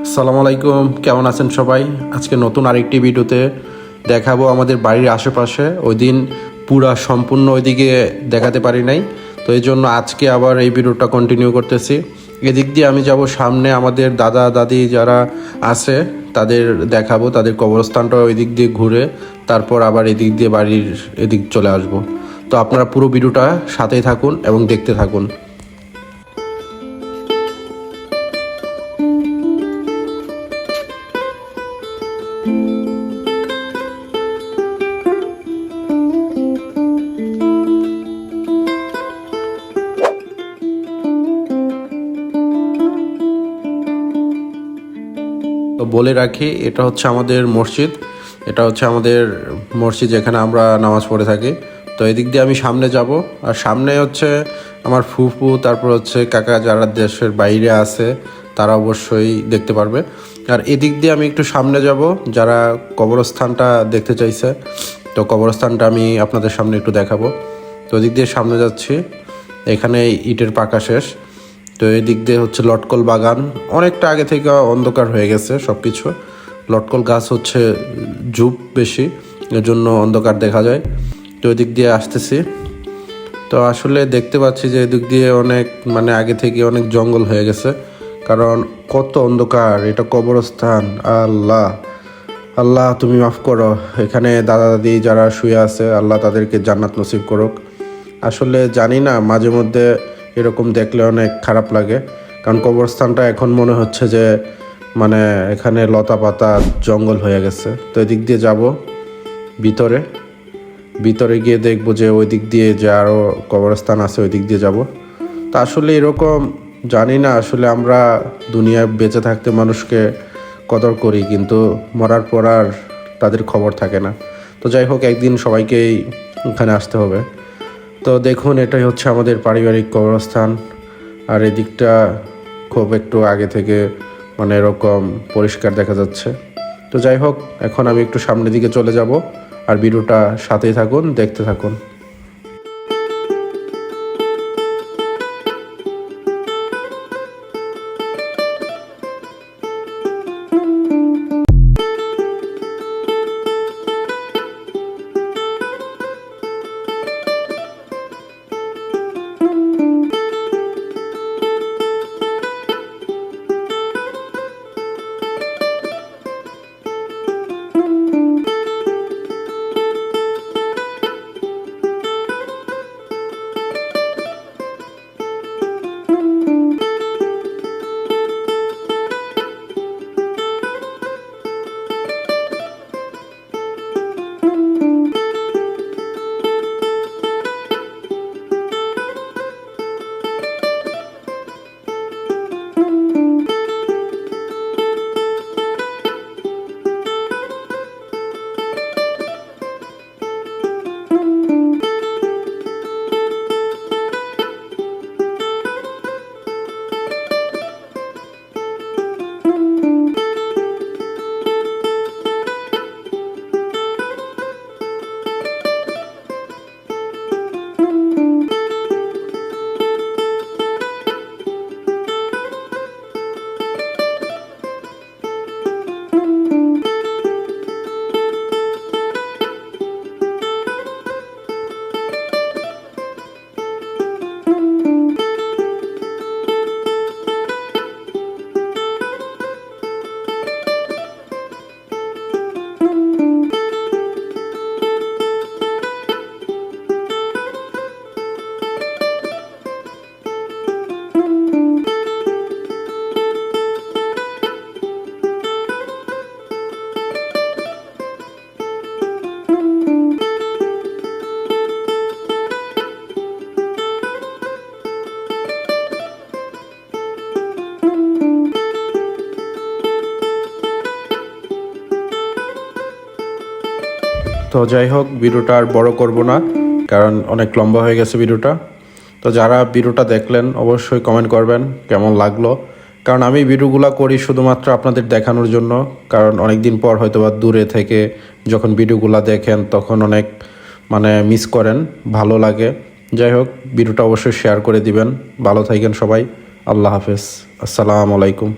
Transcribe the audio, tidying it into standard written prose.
আসসালামু আলাইকুম, কেমন আছেন সবাই? আজকে নতুন আরেকটি ভিডিওতে দেখাবো আমাদের বাড়ির আশেপাশে। ওই দিন পুরা সম্পূর্ণ ওইদিকে দেখাতে পারি নাই, তো এই জন্য আজকে আবার এই ভিডিওটা কন্টিনিউ করতেছি। এদিক দিয়ে আমি যাব সামনে, আমাদের দাদা দাদি যারা আছে তাদের দেখাবো, তাদের কবরস্থানটা ওই দিক দিয়ে ঘুরে তারপর আবার এদিক দিয়ে বাড়ির এদিক চলে আসব। তো আপনারা পুরো ভিডিওটা সাথেই থাকুন এবং দেখতে থাকুন। তো বলে রাখি, এটা হচ্ছে আমাদের মসজিদ, যেখানে আমরা নামাজ পড়ে থাকি। তো এদিক দিয়ে আমি সামনে যাব, আর সামনে হচ্ছে আমার ফুফু, তারপর হচ্ছে কাকা যারা দেশের বাইরে আছে তারা অবশ্যই দেখতে পারবে। আর এদিক দিয়ে আমি একটু সামনে যাব, যারা কবরস্থানটা দেখতে চাইছে, তো কবরস্থানটা আমি আপনাদের সামনে একটু দেখাবো। তো এদিক দিয়ে সামনে যাচ্ছি, এখানে ইটের পাকা শেষ। তো এদিক দিয়ে হচ্ছে লটকল বাগান, অনেকটা আগে থেকে অন্ধকার হয়ে গেছে সব কিছু। লটকল গাছ হচ্ছে ঝুপ বেশি, এর জন্য অন্ধকার দেখা যায়। তো এদিক দিয়ে আসতেছি, তো আসলে দেখতে পাচ্ছি যে এদিক দিয়ে অনেক আগে থেকে অনেক জঙ্গল হয়ে গেছে, কারণ কত অন্ধকার। এটা কবরস্থান। আল্লাহ আল্লাহ তুমি মাফ করো, এখানে দাদা দাদি যারা শুয়ে আছে আল্লাহ তাদেরকে জান্নাত নসিব করুক। আসলে জানি না, মাঝে মধ্যে এরকম দেখলে অনেক খারাপ লাগে, কারণ কবরস্থানটা এখন মনে হচ্ছে যে এখানে লতা পাতা জঙ্গল হয়ে গেছে। তো এদিক দিয়ে যাব ভিতরে গিয়ে দেখবো যে ওই দিক দিয়ে যে আরও কবরস্থান আছে, ওই দিক দিয়ে যাব। তা আসলে এরকম জানি না, আসলে আমরা দুনিয়ায় বেঁচে থাকতে মানুষকে কদর করি, কিন্তু মরার পর আর তাদের খবর থাকে না। তো যাই হোক, একদিন সবাইকেই এখানে আসতে হবে। তো দেখুন, এটাই হচ্ছে আমাদের পারিবারিক কবরস্থান, আর এদিকটা খুব একটু আগে থেকে এরকম পরিষ্কার দেখা যাচ্ছে। তো যাই হোক, এখন আমি একটু সামনের দিকে চলে যাব, আর ভিডিওটা সাথেই থাকুন, দেখতে থাকুন। তো যাই হোক, ভিডিওটা আর বড় করব না, কারণ অনেক লম্বা হয়ে গেছে ভিডিওটা। তো যারা ভিডিওটা দেখলেন অবশ্যই কমেন্ট করবেন কেমন লাগলো, কারণ আমি ভিডিওগুলো করি শুধুমাত্র আপনাদের দেখানোর জন্য। কারণ অনেক দিন পর হয়তো বা দূরে থেকে যখন ভিডিওগুলো দেখেন তখন অনেক মিস করেন, ভালো লাগে। যাই হোক, ভিডিওটা অবশ্যই শেয়ার করে দিবেন। ভালো থাকেন সবাই, আল্লাহ হাফেজ, আসসালামু আলাইকুম।